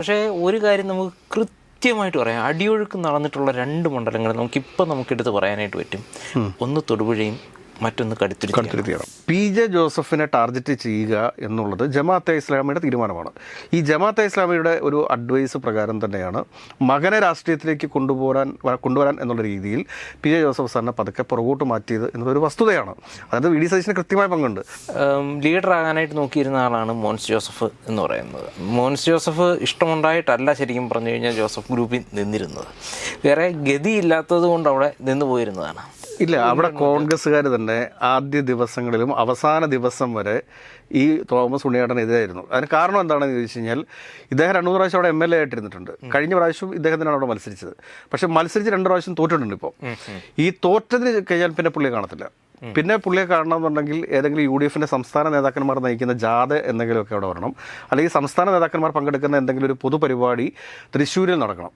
പക്ഷേ ഒരു കാര്യം നമുക്ക് കൃത്യമായിട്ട് പറയാം, അടിയൊഴുക്ക് നടന്നിട്ടുള്ള രണ്ട് മണ്ഡലങ്ങൾ നമുക്കെടുത്ത് പറയാനായിട്ട് പറ്റും. ഒന്ന് തൊടുപുഴയും മറ്റൊന്ന് കടുത്തുരുത്തിയാണ്. PJ ജോസഫിനെ ടാർഗറ്റ് ചെയ്യുക എന്നുള്ളത് ജമാഅത്തെ ഇസ്ലാമിയുടെ തീരുമാനമാണ്. ഈ ജമാഅത്തെ ഇസ്ലാമിയുടെ ഒരു അഡ്വൈസ് പ്രകാരം തന്നെയാണ് മകനെ രാഷ്ട്രീയത്തിലേക്ക് കൊണ്ടുവരാൻ എന്നുള്ള രീതിയിൽ PJ ജോസഫ് സാറിനെ പതുക്കെ പുറകോട്ട് മാറ്റിയത് എന്നതൊരു വസ്തുതയാണ്. അതായത് VD സതീശന് കൃത്യമായ പങ്കുണ്ട്. ലീഡറാകാനായിട്ട് നോക്കിയിരുന്ന ആളാണ് മോൻസ് ജോസഫ് എന്ന് പറയുന്നത്. മോൻസ് ജോസഫ് ഇഷ്ടമുണ്ടായിട്ടല്ല ശരിക്കും പറഞ്ഞു കഴിഞ്ഞാൽ ജോസഫ് ഗ്രൂപ്പിൽ നിന്നിരുന്നത്, വേറെ ഗതിയില്ലാത്തത് കൊണ്ട് അവിടെ നിന്ന് പോയിരുന്നതാണ്. ഇല്ല, അവിടെ കോൺഗ്രസ്സുകാർ തന്നെ ആദ്യ ദിവസങ്ങളിലും അവസാന ദിവസം വരെ ഈ തോമസ് ഉണ്ണിയേട്ടനെതിരായിരുന്നു. അതിന് കാരണം എന്താണെന്ന് ചോദിച്ചു കഴിഞ്ഞാൽ, ഇദ്ദേഹം 2-3 പ്രാവശ്യം അവിടെ MLA ആയിട്ടിരുന്നിട്ടുണ്ട്. കഴിഞ്ഞ പ്രാവശ്യം ഇദ്ദേഹത്തിനാണ് അവിടെ മത്സരിച്ചത്. പക്ഷെ മത്സരിച്ച് 2 പ്രാവശ്യം തോറ്റിട്ടുണ്ട്. ഇപ്പോൾ ഈ തോറ്റതിന് കഴിഞ്ഞാൽ പിന്നെ പുള്ളിയെ കാണത്തില്ല. പിന്നെ പുള്ളിയെ കാണണമെന്നുണ്ടെങ്കിൽ ഏതെങ്കിലും UDF സംസ്ഥാന നേതാക്കന്മാർ നയിക്കുന്ന ജാഥ എന്തെങ്കിലുമൊക്കെ അവിടെ വരണം, അല്ലെങ്കിൽ സംസ്ഥാന നേതാക്കന്മാർ പങ്കെടുക്കുന്ന എന്തെങ്കിലും ഒരു പൊതുപരിപാടി തൃശ്ശൂരിൽ നടക്കണം.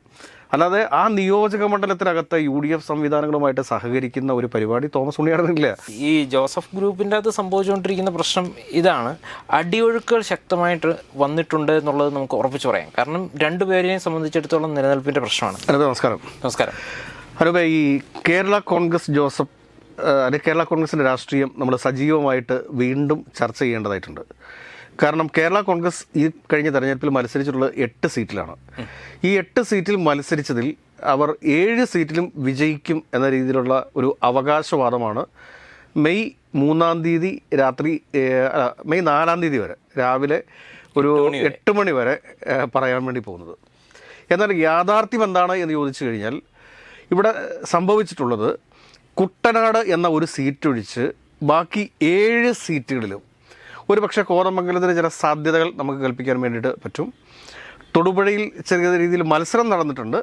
അല്ലാതെ ആ നിയോജക മണ്ഡലത്തിനകത്ത് UDF സംവിധാനങ്ങളുമായിട്ട് സഹകരിക്കുന്ന ഒരു പരിപാടി തോമസ് ഉണ്ണിയേട്ടനില്ല. ഈ ജോസഫ് ഗ്രൂപ്പിൻ്റെ അകത്ത് സംഭവിച്ചുകൊണ്ടിരിക്കുന്ന പ്രശ്നം ഇതാണ്, അടിയൊഴുക്കുകൾ ശക്തമായിട്ട് വന്നിട്ടുണ്ട് എന്നുള്ളത് നമുക്ക് ഉറപ്പിച്ച് പറയാം. കാരണം രണ്ടുപേരെയും സംബന്ധിച്ചിടത്തോളം നിലനിൽപ്പിൻ്റെ പ്രശ്നമാണ്. നമസ്കാരം. അനുപേ, ഈ കേരള കോൺഗ്രസിൻ്റെ രാഷ്ട്രീയം നമ്മൾ സജീവമായിട്ട് വീണ്ടും ചർച്ച ചെയ്യേണ്ടതായിട്ടുണ്ട്. കാരണം കേരള കോൺഗ്രസ് ഈ കഴിഞ്ഞ തെരഞ്ഞെടുപ്പിൽ മത്സരിച്ചിട്ടുള്ളത് 8 സീറ്റിലാണ്. ഈ 8 സീറ്റിൽ മത്സരിച്ചതിൽ അവർ 7 സീറ്റിലും വിജയിക്കും എന്ന രീതിയിലുള്ള ഒരു അവകാശവാദമാണ് മെയ് 3-ാം തീയതി രാത്രി, മെയ് 4-ാം തീയതി വരെ രാവിലെ ഒരു 8 മണി വരെ പറയാൻ വേണ്ടി പോകുന്നത്. എന്നാൽ യാഥാർത്ഥ്യം എന്താണ് എന്ന് ചോദിച്ചു കഴിഞ്ഞാൽ, ഇവിടെ സംഭവിച്ചിട്ടുള്ളത് കുട്ടനാട് എന്ന ഒരു സീറ്റ് ഒഴിച്ച് ബാക്കി 7 സീറ്റുകളിലും ഒരു പക്ഷേ കോതമംഗലത്തിന് ചില സാധ്യതകൾ നമുക്ക് കൽപ്പിക്കാൻ വേണ്ടിയിട്ട് പറ്റും. തൊടുപുഴയിൽ ചെറിയ രീതിയിൽ മത്സരം നടന്നിട്ടുണ്ട്.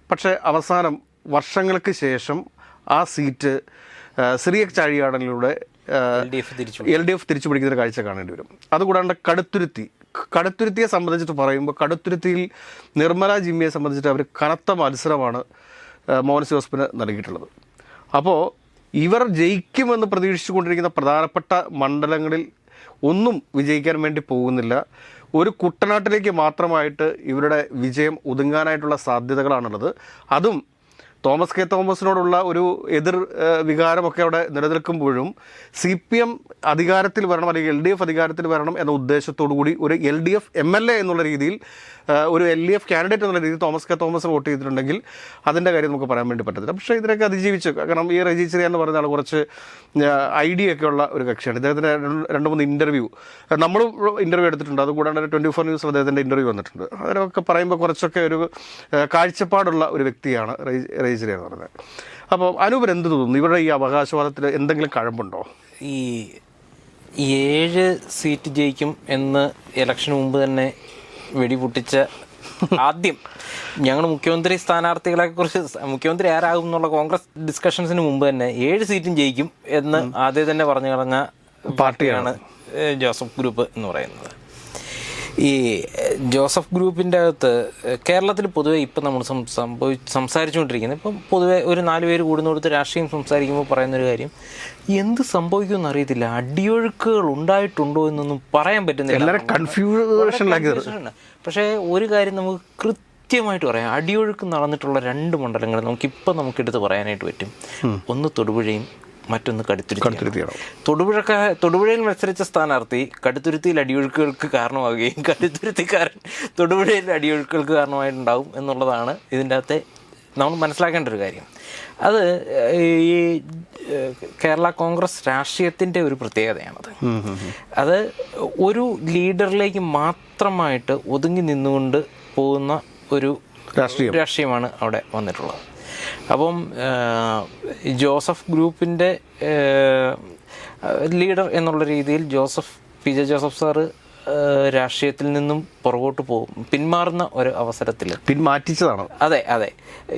പക്ഷേ അവസാനം വർഷങ്ങൾക്ക് ശേഷം ആ സീറ്റ് സിറിയക് ചാഴിയാടനിലൂടെ LDF തിരിച്ചു പിടിക്കുന്ന ഒരു കാഴ്ച കാണേണ്ടി വരും. അതുകൂടാണ്ട് കടുത്തുരുത്തിയെ സംബന്ധിച്ചിട്ട് പറയുമ്പോൾ, കടുത്തുരുത്തിയിൽ നിർമ്മല ജിമ്മിയെ സംബന്ധിച്ചിട്ട് അവർ കനത്ത മത്സരമാണ് മോൻസ് ജോസഫിന് നൽകിയിട്ടുള്ളത്. അപ്പോൾ ഇവർ ജയിക്കുമെന്ന് പ്രതീക്ഷിച്ചുകൊണ്ടിരിക്കുന്ന പ്രധാനപ്പെട്ട മണ്ഡലങ്ങളിൽ ഒന്നും വിജയിക്കാൻ വേണ്ടി പോകുന്നില്ല. ഒരു കുട്ടനാട്ടിലേക്ക് മാത്രമായിട്ട് ഇവരുടെ വിജയം ഒതുങ്ങാനായിട്ടുള്ള സാധ്യതകളാണുള്ളത്. അതും തോമസ് കെ തോമസിനോടുള്ള ഒരു എതിർ വികാരമൊക്കെ അവിടെ നിലനിൽക്കുമ്പോഴും CPM അധികാരത്തിൽ വരണം, അല്ലെങ്കിൽ LDF അധികാരത്തിൽ വരണം എന്ന ഉദ്ദേശത്തോടു കൂടി ഒരു LDF MLA എന്നുള്ള രീതിയിൽ, ഒരു LDF കാൻഡിഡേറ്റ് എന്നുള്ള രീതിയിൽ തോമസ് കെ തോമസിന് വോട്ട് ചെയ്തിട്ടുണ്ടെങ്കിൽ അതിൻ്റെ കാര്യം നമുക്ക് പറയാൻ വേണ്ടി പറ്റത്തില്ല. പക്ഷേ ഇതിനൊക്കെ അതിജീവിച്ചു. കാരണം ഈ റജി ചെറിയ എന്ന് പറയുന്ന ആൾ കുറച്ച് ഐഡിയ ഒക്കെ ഉള്ള ഒരു കക്ഷിയാണ്. ഇദ്ദേഹത്തിൻ്റെ 2-3 ഇൻ്റർവ്യൂ നമ്മളും എടുത്തിട്ടുണ്ട്. അതുകൂടാണ്ട് 24 ന്യൂസ് അദ്ദേഹത്തിൻ്റെ ഇൻ്റർവ്യൂ വന്നിട്ടുണ്ട്. അതിനൊക്കെ പറയുമ്പോൾ കുറച്ചൊക്കെ ഒരു കാഴ്ചപ്പാടുള്ള ഒരു വ്യക്തിയാണ് റജി ചെറിയ എന്ന് പറയുന്നത്. അപ്പോൾ അനൂപൻ എന്ത് തോന്നുന്നു, ഇവരുടെ ഈ അവകാശവാദത്തിൽ എന്തെങ്കിലും കഴമ്പുണ്ടോ? ഈ 7 സീറ്റ് ജയിക്കും എന്ന് ഇലക്ഷന് മുമ്പ് തന്നെ വെടിപൊട്ടിച്ച ആദ്യം ഞങ്ങൾ മുഖ്യമന്ത്രി സ്ഥാനാർത്ഥികളെക്കുറിച്ച്, മുഖ്യമന്ത്രി ആരാകും എന്നുള്ള കോൺഗ്രസ് ഡിസ്കഷൻസിന് മുമ്പ് തന്നെ 7 സീറ്റും ജയിക്കും എന്ന് ആദ്യം തന്നെ പറഞ്ഞു കളഞ്ഞ പാർട്ടിയാണ് ജോസഫ് ഗ്രൂപ്പ് എന്ന് പറയുന്നത്. ഈ ജോസഫ് ഗ്രൂപ്പിൻ്റെ അകത്ത് കേരളത്തിൽ പൊതുവെ ഇപ്പം നമ്മൾ സംസാരിച്ചുകൊണ്ടിരിക്കുന്നത്, ഇപ്പം പൊതുവെ ഒരു 4 പേര് കൂടുന്നിടത്ത് രാഷ്ട്രീയം സംസാരിക്കുമ്പോൾ പറയുന്നൊരു കാര്യം, എന്ത് സംഭവിക്കുമെന്ന് അറിയത്തില്ല, അടിയൊഴുക്കുകൾ ഉണ്ടായിട്ടുണ്ടോ എന്നൊന്നും പറയാൻ പറ്റുന്നില്ല. പക്ഷേ ഒരു കാര്യം നമുക്ക് കൃത്യമായിട്ട് പറയാം, അടിയൊഴുക്ക് നടന്നിട്ടുള്ള 2 മണ്ഡലങ്ങൾ നമുക്കെടുത്ത് പറയാനായിട്ട് പറ്റും. ഒന്ന് തൊടുപുഴയും മറ്റൊന്ന് കടുത്തുരുത്തിയാണ്. തൊടുപുഴയിൽ മത്സരിച്ച സ്ഥാനാർത്ഥി കടുത്തുരുത്തിയിൽ അടിയൊഴുക്കുകൾക്ക് കാരണമാവുകയും കടുത്തുരുത്തിക്കാരൻ തൊടുപുഴയിൽ അടിയൊഴുക്കുകൾക്ക് കാരണമായിട്ടുണ്ടാവും എന്നുള്ളതാണ് ഇതിൻ്റെ അകത്തെ നമ്മൾ മനസ്സിലാക്കേണ്ട ഒരു കാര്യം. അത് ഈ കേരള കോൺഗ്രസ് രാഷ്ട്രീയത്തിൻ്റെ ഒരു പ്രത്യേകതയാണത്. അത് ഒരു ലീഡറിലേക്ക് മാത്രമായിട്ട് ഒതുങ്ങി നിന്നുകൊണ്ട് പോകുന്ന ഒരു രാഷ്ട്രീയമാണ് അവിടെ വന്നിട്ടുള്ളത്. അപ്പം ജോസഫ് ഗ്രൂപ്പിൻ്റെ ലീഡർ എന്നുള്ള രീതിയിൽ PJ ജോസഫ് സാറ് രാഷ്ട്രീയത്തിൽ നിന്നും പുറകോട്ട് പോകും, പിന്മാറുന്ന ഒരു അവസരത്തിൽ പിന്മാറ്റിച്ചതാണ്. അതെ,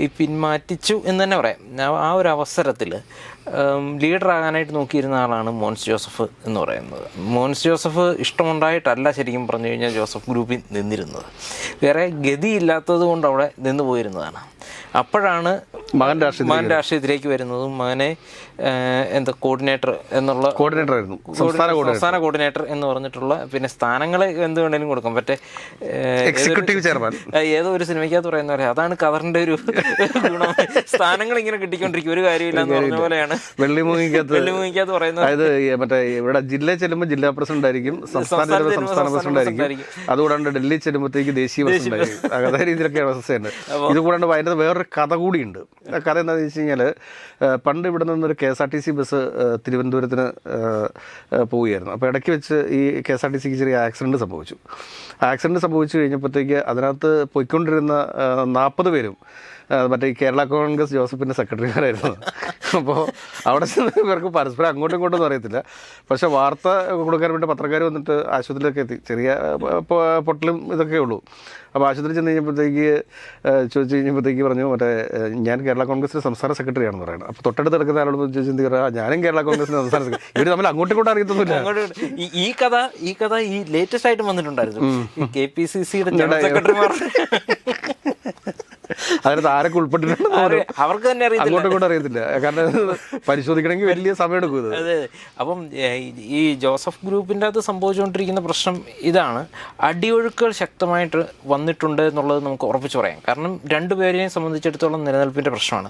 ഈ പിന്മാറ്റിച്ചു എന്ന് തന്നെ പറയാം. ആ ഒരു അവസരത്തിൽ ലീഡറാകാനായിട്ട് നോക്കിയിരുന്ന ആളാണ് മോൻസ് ജോസഫ് എന്ന് പറയുന്നത്. മോൻസ് ജോസഫ് ഇഷ്ടമുണ്ടായിട്ടല്ല ശരിക്കും പറഞ്ഞു കഴിഞ്ഞാൽ ജോസഫ് ഗ്രൂപ്പിൽ നിന്നിരുന്നത്, വേറെ ഗതിയില്ലാത്തത് കൊണ്ട് അവിടെ നിന്ന് പോയിരുന്നതാണ്. അപ്പോഴാണ് മകൻ രാഷ്ട്രീയത്തിലേക്ക് വരുന്നതും മകനെ എന്താ കോർഡിനേറ്റർ ആയിരുന്നു, സംസ്ഥാന കോർഡിനേറ്റർ എന്ന് പറഞ്ഞിട്ടുള്ള, പിന്നെ സ്ഥാനങ്ങൾ എന്ത് വേണേലും കൊടുക്കാം, മറ്റേ എക്സിക്യൂട്ടീവ് ചെയർമാൻ ഏതോ ഒരു സിനിമയ്ക്കകത്ത് പറയുന്ന പറയാം, അതാണ് കവറിന്റെ ഒരു ഗുണം. സ്ഥാനങ്ങൾ ഇങ്ങനെ കിട്ടിക്കൊണ്ടിരിക്കും, ഒരു കാര്യമില്ല എന്ന് പറഞ്ഞ പോലെയാണ് വെള്ളിമൂങ്ങിക്കകത്ത് പറയുന്നത്. അതായത് മറ്റേ ഇവിടെ ജില്ലയിൽ ചെല്ലുമ്പോൾ ജില്ലാ പ്രസിഡന്റ് ആയിരിക്കും, സംസ്ഥാന പ്രസിഡന്റ് ആയിരിക്കും, അതുകൂടാണ്ട് ഡൽഹി ചെല്ലുമ്പോഴത്തേക്ക് ദേശീയ പ്രസിഡന്റ് ആയിരിക്കും. അതേ രീതിയിലൊക്കെ അവസ്ഥയുണ്ട്. ഇത് കൂടാണ്ട് അതിൻ്റെ വേറൊരു കഥ കൂടിയുണ്ട്. കഥ എന്താണെന്ന് വെച്ച് കഴിഞ്ഞാൽ, പണ്ട് ഇവിടെ നിന്നൊരു KSRTC ബസ് തിരുവനന്തപുരത്തിന് പോവുകയായിരുന്നു. അപ്പോൾ ഇടയ്ക്ക് വെച്ച് ഈ KSRTCക്ക് ചെറിയ ആക്സിഡൻറ്റ് സംഭവിച്ചു കഴിഞ്ഞപ്പോഴത്തേക്ക് അതിനകത്ത് പോയിക്കൊണ്ടിരുന്ന 40 പേരും മറ്റേ ഈ കേരള കോൺഗ്രസ് ജോസഫിൻ്റെ സെക്രട്ടറിമാരായിരുന്നു. അപ്പോൾ അവിടെ ചെന്ന് ഇവർക്ക് പരസ്പരം അങ്ങോട്ടും ഇങ്ങോട്ടും അറിയത്തില്ല. പക്ഷേ വാർത്ത കൊടുക്കാൻ വേണ്ടി പത്രക്കാർ വന്നിട്ട് ആശുപത്രിയിലൊക്കെ എത്തി. ചെറിയ പൊട്ടലും ഇതൊക്കെ ഉള്ളൂ. അപ്പോൾ ആശുപത്രി ചെന്ന് ചോദിച്ചു കഴിഞ്ഞപ്പോഴത്തേക്ക് പറഞ്ഞു, മറ്റേ ഞാൻ കേരള കോൺഗ്രസിൻ്റെ സംസ്ഥാന സെക്രട്ടറി ആണെന്ന് പറയുന്നത്. അപ്പോൾ തൊട്ടടുത്ത് കിടക്കുന്ന ആളോട് ചോദിച്ചു, ഞാനും കേരള കോൺഗ്രസിൻ്റെ സംസ്ഥാന സെക്രട്ടറി. ഇവർ തമ്മിൽ അങ്ങോട്ടും ഇങ്ങോട്ടും അറിയത്തൊന്നുമില്ല. ഈ കഥ ഈ ലേറ്റസ്റ്റ് ആയിട്ട് വന്നിട്ടുണ്ടായിരുന്നു. KPCCയുടെ ജനറൽ സെക്രട്ടറിമാർ അതിനകത്ത് ആരൊക്കെ ഉൾപ്പെട്ടിട്ടുണ്ടെന്ന് അവർക്ക് തന്നെ അങ്ങോട്ടും ഇങ്ങോട്ടും അറിയത്തില്ല. കാരണം പരിശോധിക്കണമെങ്കിൽ വലിയ സമയം എടുക്കും. അതെ. അപ്പം ഈ ജോസഫ് ഗ്രൂപ്പിൻ്റെ അകത്ത് സംഭവിച്ചുകൊണ്ടിരിക്കുന്ന പ്രശ്നം ഇതാണ്. അടിയൊഴുക്കുകൾ ശക്തമായിട്ട് വന്നിട്ടുണ്ട് എന്നുള്ളത് നമുക്ക് ഉറപ്പിച്ച് പറയാം. കാരണം രണ്ടുപേരെയും സംബന്ധിച്ചിടത്തോളം നിലനിൽപ്പിൻ്റെ പ്രശ്നമാണ്.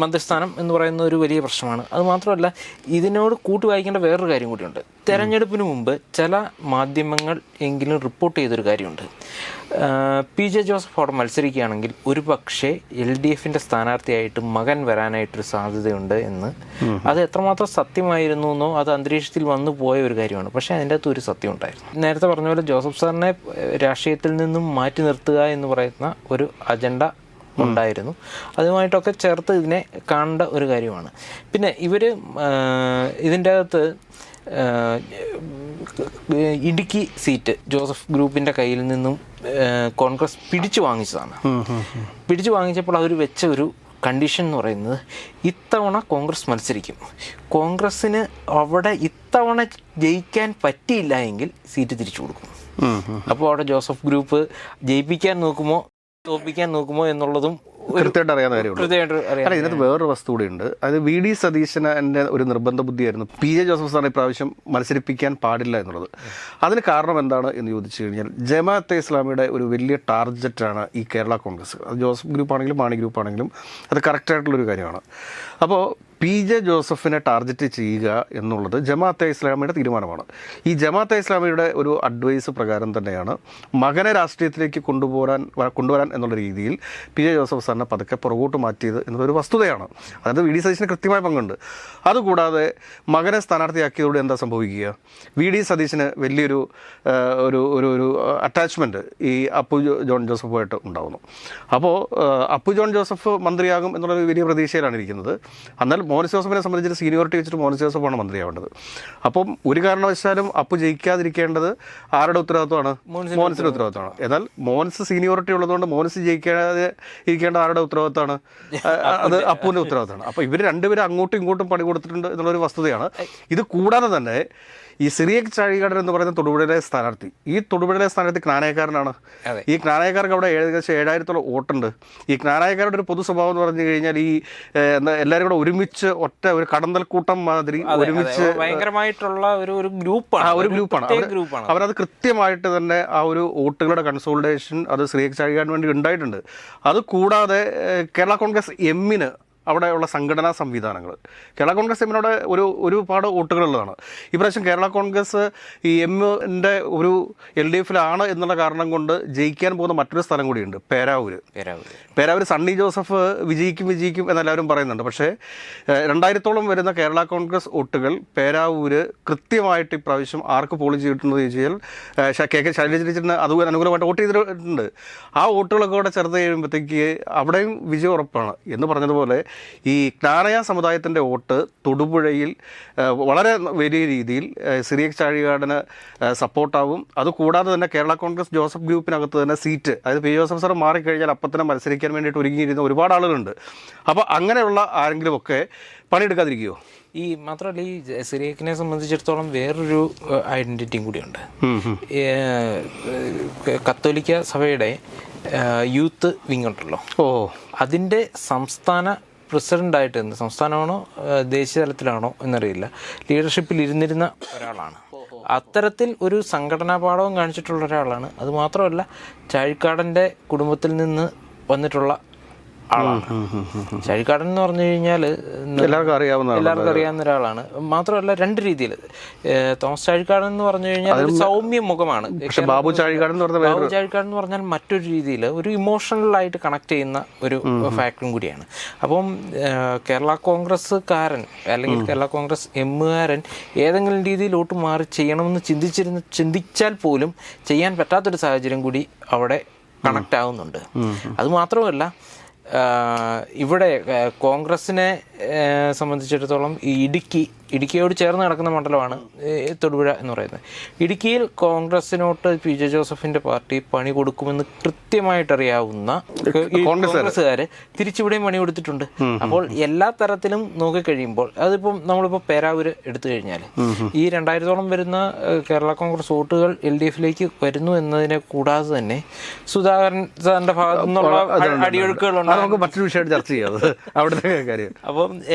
മന്ത്രിസ്ഥാനം എന്ന് പറയുന്ന ഒരു വലിയ പ്രശ്നമാണ്. അത് മാത്രമല്ല, ഇതിനോട് കൂട്ടി വായിക്കേണ്ട വേറൊരു കാര്യം കൂടിയുണ്ട്. തെരഞ്ഞെടുപ്പിന് മുമ്പ് ചില മാധ്യമങ്ങൾ എങ്കിലും റിപ്പോർട്ട് ചെയ്തൊരു കാര്യമുണ്ട്. PJ ജോസഫ് അവിടെ മത്സരിക്കുകയാണെങ്കിൽ ഒരു പക്ഷേ LDFിൻ്റെ സ്ഥാനാർത്ഥിയായിട്ട് മകൻ വരാനായിട്ടൊരു സാധ്യതയുണ്ട് എന്ന്. അത് എത്രമാത്രം സത്യമായിരുന്നു എന്നോ അത് അന്തരീക്ഷത്തിൽ വന്നു പോയ ഒരു കാര്യമാണ്. പക്ഷേ അതിൻ്റെ അകത്ത് ഒരു സത്യം ഉണ്ടായിരുന്നു. നേരത്തെ പറഞ്ഞ പോലെ ജോസഫ് സാറിനെ രാഷ്ട്രീയത്തിൽ നിന്നും മാറ്റി നിർത്തുക എന്ന് പറയുന്ന ഒരു അജണ്ട ഉണ്ടായിരുന്നു. അതുമായിട്ടൊക്കെ ചേർത്ത് ഇതിനെ കാണേണ്ട ഒരു കാര്യമാണ്. പിന്നെ ഇവർ ഇതിൻ്റെ അകത്ത് ഇടുക്കി സീറ്റ് ജോസഫ് ഗ്രൂപ്പിൻ്റെ കയ്യിൽ നിന്നും കോൺഗ്രസ് പിടിച്ചു വാങ്ങിച്ചതാണ്. പിടിച്ചു വാങ്ങിച്ചപ്പോൾ അവർ വെച്ച ഒരു കണ്ടീഷൻ എന്ന് പറയുന്നത്, ഇത്തവണ കോൺഗ്രസ് മത്സരിക്കും, കോൺഗ്രസ്സിന് അവിടെ ഇത്തവണ ജയിക്കാൻ പറ്റിയില്ല എങ്കിൽ സീറ്റ് തിരിച്ചു കൊടുക്കും. അപ്പോൾ അവിടെ ജോസഫ് ഗ്രൂപ്പ് ജയിപ്പിക്കാൻ നോക്കുമോ തോൽപ്പിക്കാൻ നോക്കുമോ എന്നുള്ളതും കൃത്യമായിട്ട് അറിയാവുന്ന കാര്യമുള്ളൂ. അല്ല, ഇതിനകത്ത് വേറൊരു വസ്തു കൂടിയുണ്ട്. അത് VD സതീശൻ്റെ ഒരു നിർബന്ധ ബുദ്ധിയായിരുന്നു PJ ജോസഫ് സാറിനെ ഇപ്രാവശ്യം മത്സരിപ്പിക്കാൻ പാടില്ല എന്നുള്ളത്. അതിന് കാരണം എന്താണ് എന്ന് ചോദിച്ചു കഴിഞ്ഞാൽ, ജമാഅത്തെ ഇസ്ലാമിയുടെ ഒരു വലിയ ടാർഗറ്റാണ് ഈ കേരള കോൺഗ്രസ്. അത് ജോസഫ് ഗ്രൂപ്പ് ആണെങ്കിലും മാണി ഗ്രൂപ്പ് ആണെങ്കിലും അത് കറക്റ്റായിട്ടുള്ളൊരു കാര്യമാണ്. അപ്പോൾ PJ ജോസഫിനെ ടാർഗറ്റ് ചെയ്യുക എന്നുള്ളത് ജമാഅത്തെ ഇസ്ലാമിയുടെ തീരുമാനമാണ്. ഈ ജമാഅത്തെ ഇസ്ലാമിയുടെ ഒരു അഡ്വൈസ് പ്രകാരം തന്നെയാണ് മകനെ രാഷ്ട്രീയത്തിലേക്ക് കൊണ്ടുവരാൻ എന്നുള്ള രീതിയിൽ PJ ജോസഫ് സാറിനെ പതുക്കെ പുറകോട്ട് മാറ്റിയത് എന്നതൊരു വസ്തുതയാണ്. അതായത് VD സതീശന് കൃത്യമായ പങ്കുണ്ട്. അതുകൂടാതെ മകനെ സ്ഥാനാർത്ഥിയാക്കിയതോടെ എന്താ സംഭവിക്കുക, VD സതീശന് വലിയൊരു ഒരു അറ്റാച്ച്മെൻറ്റ് ഈ അപ്പു ജോൺ ജോസഫുമായിട്ട് ഉണ്ടാകുന്നു. അപ്പോൾ അപ്പു ജോൺ ജോസഫ് മന്ത്രിയാകും എന്നുള്ളൊരു വലിയ പ്രതീക്ഷയിലാണ് ഇരിക്കുന്നത്. എന്നാൽ മോൻസ് ജോസഫിനെ സംബന്ധിച്ചിട്ട് സീനിയോറിറ്റി വെച്ചിട്ട് മോൻസ് ജോസഫാണ് മന്ത്രിയാവേണ്ടത്. അപ്പം ഒരു കാരണവശാലും അപ്പു ജയിക്കാതിരിക്കേണ്ടത് ആരുടെ ഉത്തരവാദിത്വമാണ്? മോൻസിൻ്റെ ഉത്തരവാദിത്വമാണ്. എന്നാൽ മോൻസ് സീനിയോറിറ്റി ഉള്ളതുകൊണ്ട് മോൻസ് ജയിക്കാതെ ഇരിക്കേണ്ട ആരുടെ ഉത്തരവാദിത്തമാണ്? അത് അപ്പുവിൻ്റെ ഉത്തരവാദിത്തമാണ്. അപ്പോൾ ഇവർ രണ്ടുപേരും അങ്ങോട്ടും ഇങ്ങോട്ടും പണി കൊടുത്തിട്ടുണ്ട് എന്നുള്ളൊരു വസ്തുതയാണ്. ഇത് കൂടാതെ തന്നെ ഈ സിറിയക് ചാഴികാടൻ എന്ന് പറയുന്ന തൊടുപുഴയിലെ സ്ഥാനാർത്ഥി, ഈ തൊടുപുഴയിലെ സ്ഥാനാർത്ഥി ക്നാനായക്കാരനാണ്. ഈ ക്നാനായക്കാർക്ക് അവിടെ ഏകദേശം 7000-ഓളം വോട്ടുണ്ട്. ഈ ക്നാനായക്കാരുടെ ഒരു പൊതു സ്വഭാവം എന്ന് പറഞ്ഞു കഴിഞ്ഞാൽ ഈ എല്ലാവരും കൂടെ ഒരുമിച്ച് ഒരു കടന്തൽ കൂട്ടം മാതിരി ഒരുമിച്ച് ഭയങ്കരമായിട്ടുള്ള ഒരു ഗ്രൂപ്പാണ്. അവരത് കൃത്യമായിട്ട് തന്നെ ആ ഒരു വോട്ടുകളുടെ കൺസോളിഡേഷൻ അത് സിറിയക് ചാഴികാടിന് വേണ്ടി ഉണ്ടായിട്ടുണ്ട്. അത് കൂടാതെ കേരള കോൺഗ്രസ് എമ്മിന് അവിടെയുള്ള സംഘടനാ സംവിധാനങ്ങൾ, കേരള കോൺഗ്രസ് എമ്മിനോട് ഒരുപാട് വോട്ടുകളുള്ളതാണ്. ഇപ്രാവശ്യം കേരള കോൺഗ്രസ് ഈ എമ്മിൻ്റെ ഒരു LDFിലാണ് എന്നുള്ള കാരണം കൊണ്ട് ജയിക്കാൻ പോകുന്ന മറ്റൊരു സ്ഥലം കൂടിയുണ്ട്, പേരാവൂർ. സണ്ണി ജോസഫ് വിജയിക്കും എന്നെല്ലാവരും പറയുന്നുണ്ട്. പക്ഷേ 2000-ഓളം വരുന്ന കേരള കോൺഗ്രസ് വോട്ടുകൾ പേരാവൂർ കൃത്യമായിട്ട് ഇപ്രാവശ്യം ആർക്ക് പോൾ ചെയ്തിട്ടുണ്ടെന്ന് ചോദിച്ചാൽ KK ശൈലജന് അതുപോലെ അനുകൂലമായിട്ട് വോട്ട് ചെയ്തിട്ടുണ്ട്. ആ വോട്ടുകളൊക്കെ കൂടെ ചേർത്ത് കഴിയുമ്പോഴത്തേക്ക് അവിടെയും വിജയം ഉറപ്പാണ്. എന്ന് പറഞ്ഞതുപോലെ ഈ ക്നാനയ സമുദായത്തിൻ്റെ വോട്ട് തൊടുപുഴയിൽ വളരെ വലിയ രീതിയിൽ സിറിയക് ചാഴികാടന് സപ്പോർട്ടാവും. അതുകൂടാതെ തന്നെ കേരള കോൺഗ്രസ് ജോസഫ് ഗ്രൂപ്പിനകത്ത് തന്നെ സീറ്റ്, അതായത് PJ ജോസഫ് സാർ മാറിക്കഴിഞ്ഞാൽ അപ്പം തന്നെ മത്സരിക്കാൻ വേണ്ടിയിട്ട് ഒരുങ്ങിയിരുന്ന ഒരുപാട് ആളുകളുണ്ട്. അപ്പോൾ അങ്ങനെയുള്ള ആരെങ്കിലുമൊക്കെ പണിയെടുക്കാതിരിക്കുമോ? ഈ മാത്രമല്ല ഈ സിറിയക്കിനെ സംബന്ധിച്ചിടത്തോളം വേറൊരു ഐഡൻറ്റിറ്റിയും കൂടിയുണ്ട്. കത്തോലിക്ക സഭയുടെ യൂത്ത് വിങ് ഉണ്ടല്ലോ, അതിൻ്റെ സംസ്ഥാന പ്രസിഡൻ്റായിട്ട്, സംസ്ഥാനമാണോ ദേശീയ തലത്തിലാണോ എന്നറിയില്ല, ലീഡർഷിപ്പിൽ ഇരുന്നിരുന്ന ഒരാളാണ്. അത്തരത്തിൽ ഒരു സംഘടനാ പാഠവും കാണിച്ചിട്ടുള്ള ഒരാളാണ്. അതുമാത്രമല്ല ചാഴിക്കാടൻ്റെ കുടുംബത്തിൽ നിന്ന് വന്നിട്ടുള്ള ആളാണ്. ചാഴിക്കാടൻ എന്ന് പറഞ്ഞു കഴിഞ്ഞാൽ എല്ലാവർക്കും അറിയാവുന്ന ഒരാളാണ്. മാത്രമല്ല രണ്ട് രീതിയിൽ തോമസ് ചാഴിക്കാടൻ എന്ന് പറഞ്ഞു കഴിഞ്ഞാൽ ഒരു സൗമ്യ മുഖമാണ്. ബാബു ചാഴിക്കാടൻ എന്ന് പറഞ്ഞാൽ മറ്റൊരു രീതിയിൽ ഒരു ഇമോഷണലായിട്ട് കണക്ട് ചെയ്യുന്ന ഒരു ഫാക്ടറും കൂടിയാണ്. അപ്പം കേരള കോൺഗ്രസ്സുകാരൻ അല്ലെങ്കിൽ കേരള കോൺഗ്രസ് എമ്മുകാരൻ ഏതെങ്കിലും രീതിയിലോട്ട് മാറി ചെയ്യണമെന്ന് ചിന്തിച്ചാൽ പോലും ചെയ്യാൻ പറ്റാത്തൊരു സാഹചര്യം കൂടി അവിടെ കണക്റ്റ് ആവുന്നുണ്ട്. അതുമാത്രമല്ല ഇവിടെ കോൺഗ്രസിനെ സംബന്ധിച്ചിടത്തോളം ഈ ഇടുക്കിയോട് ചേർന്ന് കിടക്കുന്ന മണ്ഡലമാണ് തൊടുപുഴ എന്ന് പറയുന്നത്. ഇടുക്കിയിൽ കോൺഗ്രസിനോട്ട് പി ജെ ജോസഫിൻ്റെ പാർട്ടി പണി കൊടുക്കുമെന്ന് കൃത്യമായിട്ടറിയാവുന്ന കോൺഗ്രസ്സുകാർ തിരിച്ചിവിടെയും പണി കൊടുത്തിട്ടുണ്ട്. അപ്പോൾ എല്ലാ തരത്തിലും നോക്കിക്കഴിയുമ്പോൾ അതിപ്പം നമ്മളിപ്പോൾ പേരാവൂര് എടുത്തു കഴിഞ്ഞാൽ ഈ 2000-ഓളം വരുന്ന കേരള കോൺഗ്രസ് വോട്ടുകൾ LDFിലേക്ക് വരുന്നു എന്നതിനെ കൂടാതെ തന്നെ സുധാകരൻ സാറിൻ്റെ ഭാഗത്തു നിന്നുള്ള അടിയൊഴുക്കുകളുണ്ട്. മറ്റൊരു വിഷയമായിട്ട് ചർച്ച ചെയ്യാം അവിടുത്തെ കാര്യം. അപ്പം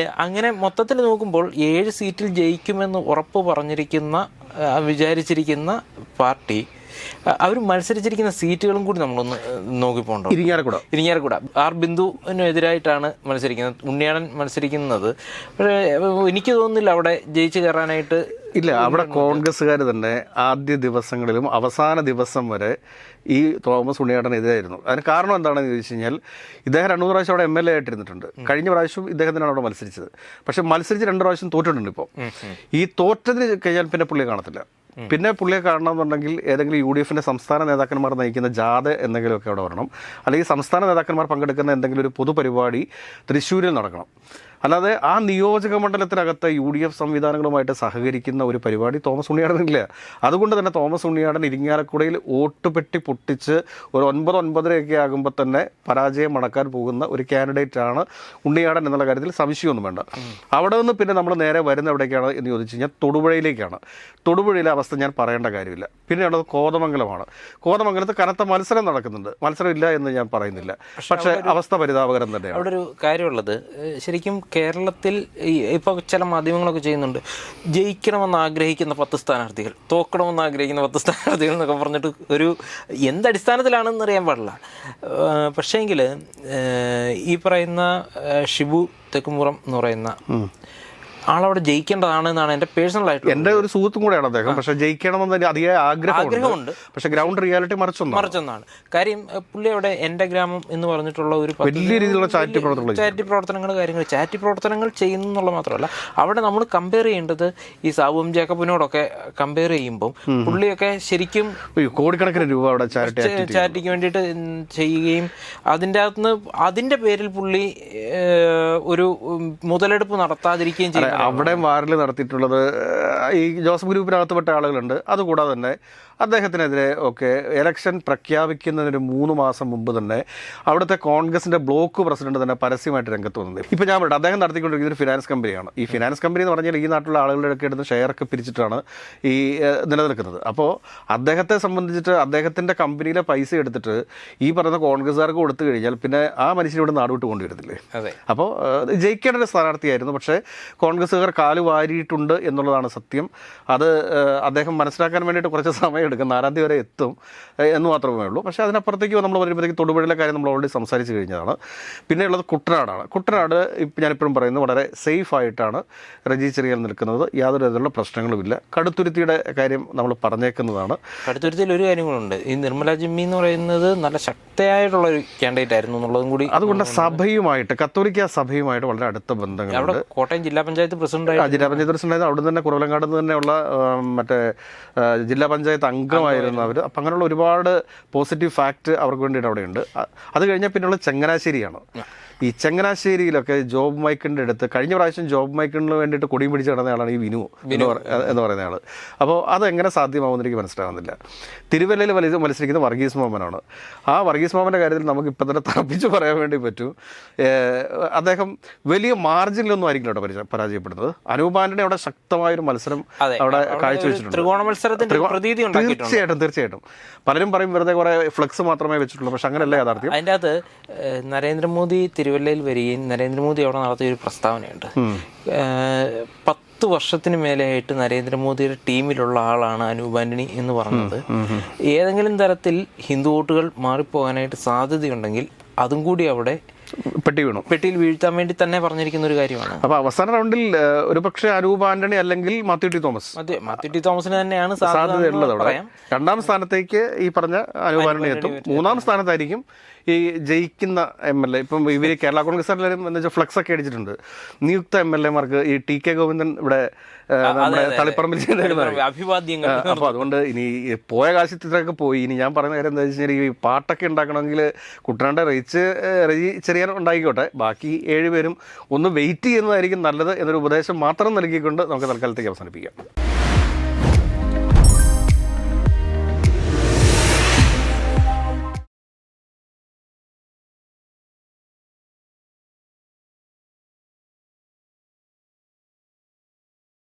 അങ്ങനെ മൊത്തത്തിൽ നോക്കുമ്പോൾ 7 സീറ്റിൽ ജയിക്കുമെന്ന് ഉറപ്പ് വിചാരിച്ചിരിക്കുന്ന പാർട്ടി അവർ മത്സരിച്ചിരിക്കുന്ന സീറ്റുകളും കൂടി നമ്മളൊന്ന് നോക്കിപ്പോണ്ടോ. ഇരിങ്ങാലക്കുട ആർ ബിന്ദുവിനെതിരായിട്ടാണ് മത്സരിക്കുന്നത്. ഉണ്ണിയാടൻ മത്സരിക്കുന്നത്. പക്ഷേ എനിക്ക് തോന്നുന്നില്ല അവിടെ ജയിച്ച് കയറാനായിട്ട്. ഇല്ല, അവിടെ കോൺഗ്രസ്സുകാർ തന്നെ ആദ്യ ദിവസങ്ങളിലും അവസാന ദിവസം വരെ ഈ തോമസ് ഉണ്ണിയാടനെതിരായിരുന്നു. അതിന് കാരണം എന്താണെന്ന് ചോദിച്ചു കഴിഞ്ഞാൽ ഇദ്ദേഹം 2 പ്രാവശ്യം അവിടെ MLA ആയിട്ടിരുന്നിട്ടുണ്ട്. കഴിഞ്ഞ പ്രാവശ്യം ഇദ്ദേഹത്തിനാണ് അവിടെ മത്സരിച്ചത്. പക്ഷെ മത്സരിച്ച് 2 പ്രാവശ്യം തോറ്റിട്ടുണ്ട്. ഇപ്പോൾ ഈ തോറ്റതിന് കഴിഞ്ഞാൽ പിന്നെ പുള്ളിയെ കാണത്തില്ല. പിന്നെ പുള്ളിയെ കാണണമെന്നുണ്ടെങ്കിൽ ഏതെങ്കിലും UDFിൻ്റെ സംസ്ഥാന നേതാക്കന്മാർ നയിക്കുന്ന ജാഥ എന്തെങ്കിലുമൊക്കെ അവിടെ വരണം, അല്ലെങ്കിൽ സംസ്ഥാന നേതാക്കന്മാർ പങ്കെടുക്കുന്ന എന്തെങ്കിലും ഒരു പൊതുപരിപാടി തൃശ്ശൂരിൽ നടക്കണം. അല്ലാതെ ആ നിയോജക മണ്ഡലത്തിനകത്ത് UDF സംവിധാനങ്ങളുമായിട്ട് സഹകരിക്കുന്ന ഒരു പരിപാടി തോമസ് ഉണ്ണിയാടനില്ല. അതുകൊണ്ട് തന്നെ തോമസ് ഉണ്ണിയാടൻ ഇരിങ്ങാലക്കുടയിൽ വോട്ടുപെട്ടി പൊട്ടിച്ച് ഒരു 9-9:30 ആകുമ്പോൾ തന്നെ പരാജയം മടക്കാൻ പോകുന്ന ഒരു കാൻഡിഡേറ്റാണ് ഉണ്ണിയാടൻ എന്നുള്ള കാര്യത്തിൽ സംശയമൊന്നും വേണ്ട. അവിടെ നിന്ന് പിന്നെ നമ്മൾ നേരെ വരുന്ന എവിടേക്കാണ് എന്ന് ചോദിച്ചു കഴിഞ്ഞാൽ തൊടുപുഴയിലേക്കാണ്. തൊടുപുഴയിലെ അവസ്ഥ ഞാൻ പറയേണ്ട കാര്യമില്ല. പിന്നെയുള്ളത് കോതമംഗലമാണ്. കോതമംഗലത്ത് കനത്ത മത്സരം നടക്കുന്നുണ്ട്. മത്സരമില്ല എന്ന് ഞാൻ പറയുന്നില്ല, പക്ഷേ അവസ്ഥ പരിതാപകരം തന്നെയാണ്. അവിടെ ഒരു കാര്യമുള്ളത്, ശരിക്കും കേരളത്തിൽ ഇപ്പോൾ ചില മാധ്യമങ്ങളൊക്കെ ചെയ്യുന്നുണ്ട്, ജയിക്കണമെന്ന് ആഗ്രഹിക്കുന്ന 10 സ്ഥാനാർത്ഥികൾ, തോക്കണമെന്ന് ആഗ്രഹിക്കുന്ന 10 സ്ഥാനാർത്ഥികൾ എന്നൊക്കെ പറഞ്ഞിട്ട് ഒരു എന്തടിസ്ഥാനത്തിലാണെന്ന് അറിയാൻ പാടില്ല. പക്ഷേങ്കിൽ ഈ പറയുന്ന ഷിബു തെക്കുംപുറം എന്ന് പറയുന്ന ആളവിടെ ജയിക്കേണ്ടതാണ് എന്നാണ് എൻ്റെ പേഴ്സണലായിട്ട്. എൻ്റെ ഒരു സുഹൃത്തും കൂടെയാണ് അദ്ദേഹം. പക്ഷേ ജയിക്കണമെന്ന് അതിയായ ആഗ്രഹമുണ്ട്. പക്ഷേ ഗ്രൗണ്ട് റിയാലിറ്റി മറിച്ചൊന്നാണ് കാര്യം. പുള്ളി അവിടെ എൻ്റെ ഗ്രാമം എന്ന് പറഞ്ഞിട്ടുള്ള ഒരു വലിയ രീതിയിലുള്ള ചാരിറ്റി പ്രവർത്തനങ്ങൾ ചെയ്യുന്നു എന്നുള്ളത് മാത്രമല്ല, അവിടെ നമ്മൾ കമ്പയർ ചെയ്യേണ്ടത് ഈ സാബുവും ജേക്കബിനോടൊക്കെ കമ്പയർ ചെയ്യുമ്പോൾ പുള്ളിയൊക്കെ ശരിക്കും കോടിക്കണക്കിന് രൂപ അവിടെ ചാരിറ്റിക്ക് വേണ്ടിയിട്ട് ചെയ്യുകയും അതിൻ്റെ പേരിൽ പുള്ളി ഒരു മുതലെടുപ്പ് നടത്താതിരിക്കുകയും ചെയ്യും. അവിടെ വാറിൽ നടത്തിയിട്ടുള്ളത് ഈ ജോസഫ് ഗ്രൂപ്പിനകത്തുപെട്ട ആളുകളുണ്ട്. അതുകൂടാതെ തന്നെ അദ്ദേഹത്തിനെതിരെ ഒക്കെ ഇലക്ഷൻ പ്രഖ്യാപിക്കുന്നതിന് 3 മാസം മുമ്പ് തന്നെ അവിടുത്തെ കോൺഗ്രസിൻ്റെ ബ്ലോക്ക് പ്രസിഡന്റ് തന്നെ പരസ്യമായിട്ട് രംഗത്ത് വന്നത്. ഇപ്പോൾ ഞാൻ പറയട്ടെ, അദ്ദേഹം നടത്തിക്കൊണ്ടിരിക്കുന്ന ഒരു ഫിനാൻസ് കമ്പനിയാണ്. ഈ ഫിനാൻസ് കമ്പനി എന്ന് പറഞ്ഞാൽ ഈ നാട്ടിലുള്ള ആളുകളുടെ ഒക്കെ എടുത്ത് ഷെയറൊക്കെ പിരിച്ചിട്ടാണ് ഈ നിലനിൽക്കുന്നത്. അപ്പോൾ അദ്ദേഹത്തെ സംബന്ധിച്ചിട്ട് അദ്ദേഹത്തിൻ്റെ കമ്പനിയിലെ പൈസ എടുത്തിട്ട് ഈ പറയുന്ന കോൺഗ്രസ്സുകാർക്ക് കൊടുത്തു കഴിഞ്ഞാൽ പിന്നെ ആ മനുഷ്യനോട് നാടുവിട്ട് കൊണ്ടുവരത്തില്ലേ. അപ്പോൾ ജയിക്കേണ്ട ഒരു സ്ഥാനാർത്ഥിയായിരുന്നു. പക്ഷേ കോൺഗ്രസ്സുകാർ കാല് വാരിയിട്ടുണ്ട് എന്നുള്ളതാണ് സത്യം. അത് അദ്ദേഹം മനസ്സിലാക്കാൻ വേണ്ടിയിട്ട് കുറച്ച് സമയം എടുക്കും. 4-ാം തീയതി വരെ എത്തും എന്ന് മാത്രമേ ഉള്ളൂ. പക്ഷേ അതിനപ്പുറത്തേക്ക് നമ്മൾ വരുമ്പോഴത്തേക്ക് തൊടുപുഴയിലെ കാര്യം നമ്മൾ ഓൾറെഡി സംസാരിച്ച് കഴിഞ്ഞതാണ്. പിന്നെയുള്ളത് കുട്ടനാടാണ്. കുട്ടനാട് ഞാനിപ്പോഴും പറയുന്നത് വളരെ സേഫ് ആയിട്ടാണ് റജി ചെറിയാൻ നിൽക്കുന്നത്. യാതൊരു തരത്തിലുള്ള പ്രശ്നങ്ങളുമില്ല. കടുത്തുരുത്തിയുടെ കാര്യം നമ്മൾ പറഞ്ഞേക്കുന്നതാണ്. കടുത്തുരുത്തിയിൽ ഒരു കാര്യം കൂടെ ഉണ്ട്. ഈ നിർമ്മല ജിമ്മി എന്ന് പറയുന്നത് നല്ല ശക്തയായിട്ടുള്ള ഒരു കാൻഡിഡേറ്റ് ആയിരുന്നു എന്നുള്ളതും കൂടി. അതുകൊണ്ട് സഭയുമായിട്ട്, കത്തോലിക്ക സഭയുമായിട്ട് വളരെ അടുത്ത ബന്ധങ്ങളുണ്ട്. കോട്ടയം ജില്ലാ പഞ്ചായത്ത് പ്രസിഡന്റ് അവിടെ തന്നെ കുറവലങ്ങാട് തന്നെയുള്ള മറ്റേ ജില്ലാ പഞ്ചായത്ത് അംഗമായിരുന്നു അവർ. അപ്പം അങ്ങനെയുള്ള ഒരുപാട് പോസിറ്റീവ് ഫാക്റ്റ് അവർക്ക് വേണ്ടിയിട്ട് അവിടെയുണ്ട്. അത് കഴിഞ്ഞാൽ പിന്നെയുള്ള ചങ്ങനാശ്ശേരിയാണ്. ഈ ചങ്ങനാശ്ശേരിയിലൊക്കെ ജോബ് മൈക്കിൻ്റെ അടുത്ത് കഴിഞ്ഞ പ്രാവശ്യം ജോബ് മൈക്കിന് വേണ്ടിയിട്ട് കൊടിയും പിടിച്ച് നടന്ന ആളാണ് ഈ വിനു എന്ന് പറയുന്ന ആൾ. അപ്പോൾ അതെങ്ങനെ സാധ്യമാവുമെന്ന് എനിക്ക് മനസ്സിലാവുന്നില്ല. തിരുവല്ലയിൽ മത്സരിക്കുന്ന വർഗീസ് മോഹനാണ്. ആ വർഗീസ് മോഹൻ്റെ കാര്യത്തിൽ നമുക്ക് ഇപ്പം തന്നെ തറപ്പിച്ച് പറയാൻ വേണ്ടി പറ്റും. അദ്ദേഹം വലിയ മാർജിനിലൊന്നും ആയിരിക്കില്ല അവിടെ പരാജയപ്പെടുന്നത്. അനൂപ് ആന്റണി അവിടെ ശക്തമായൊരു മത്സരം അവിടെ കാഴ്ചവെച്ചിട്ടുണ്ട്. തീർച്ചയായിട്ടും പലരും പറയും വെറുതെ കുറെ ഫ്ലെക്സ് മാത്രമേ വെച്ചിട്ടുള്ളൂ, പക്ഷെ അങ്ങനെയല്ല യാഥാർത്ഥ്യം. അതിൻ്റെ അകത്ത് നരേന്ദ്രമോദി തിരുവല്ലയിൽ വരികയും നരേന്ദ്രമോദി അവിടെ നടത്തിയ ഒരു പ്രസ്താവനയുണ്ട്. 10 വർഷത്തിന് മേലെയായിട്ട് നരേന്ദ്രമോദിയുടെ ടീമിലുള്ള ആളാണ് അനൂപ് ആന്റണി എന്ന് പറഞ്ഞത്. ഏതെങ്കിലും തരത്തിൽ ഹിന്ദു വോട്ടുകൾ മാറിപ്പോകാനായിട്ട് സാധ്യതയുണ്ടെങ്കിൽ അതും കൂടി അവിടെ പെട്ടിയിൽ വീഴ്ത്താൻ വേണ്ടി തന്നെ പറഞ്ഞിരിക്കുന്ന ഒരു കാര്യമാണ്. അപ്പൊ അവസാന റൗണ്ടിൽ ഒരുപക്ഷെ അനൂപ് ആന്റണി അല്ലെങ്കിൽ മാത്യു ടി തോമസിന് തന്നെയാണ് സാധ്യതയുള്ളത്. അവിടെ 2ാം സ്ഥാനത്തേക്ക് ഈ പറഞ്ഞ അനൂപ് ആന്റണി എത്തും. 3ാം സ്ഥാനത്തായിരിക്കും ഈ ജയിക്കുന്ന MLA. ഇപ്പം ഇവർ കേരള കോൺഗ്രസ് എല്ലാവരും എന്ന് വെച്ചാൽ ഫ്ലക്സ് ഒക്കെ അടിച്ചിട്ടുണ്ട്. നിയുക്ത MLA-മാർക്ക് ഈ TK ഗോവിന്ദൻ ഇവിടെ നമ്മുടെ തളിപ്പറമ്പിൽ അഭിവാദ്യങ്ങൾ. അപ്പോൾ അതുകൊണ്ട് ഇനി പോയ കാശത്തിലൊക്കെ പോയി. ഇനി ഞാൻ പറയുന്ന കാര്യം എന്താ വെച്ച് കഴിഞ്ഞാൽ ഈ പാട്ടൊക്കെ ഉണ്ടാക്കണമെങ്കിൽ കുട്ടനാട്ടെ റെജി ചെറിയാൻ ഉണ്ടായിക്കോട്ടെ, ബാക്കി 7 പേരും ഒന്ന് വെയിറ്റ് ചെയ്യുന്നതായിരിക്കും നല്ലത് എന്നൊരു ഉപദേശം മാത്രം നൽകിക്കൊണ്ട് നമുക്ക് തൽക്കാലത്തേക്ക് അവസാനിപ്പിക്കാം.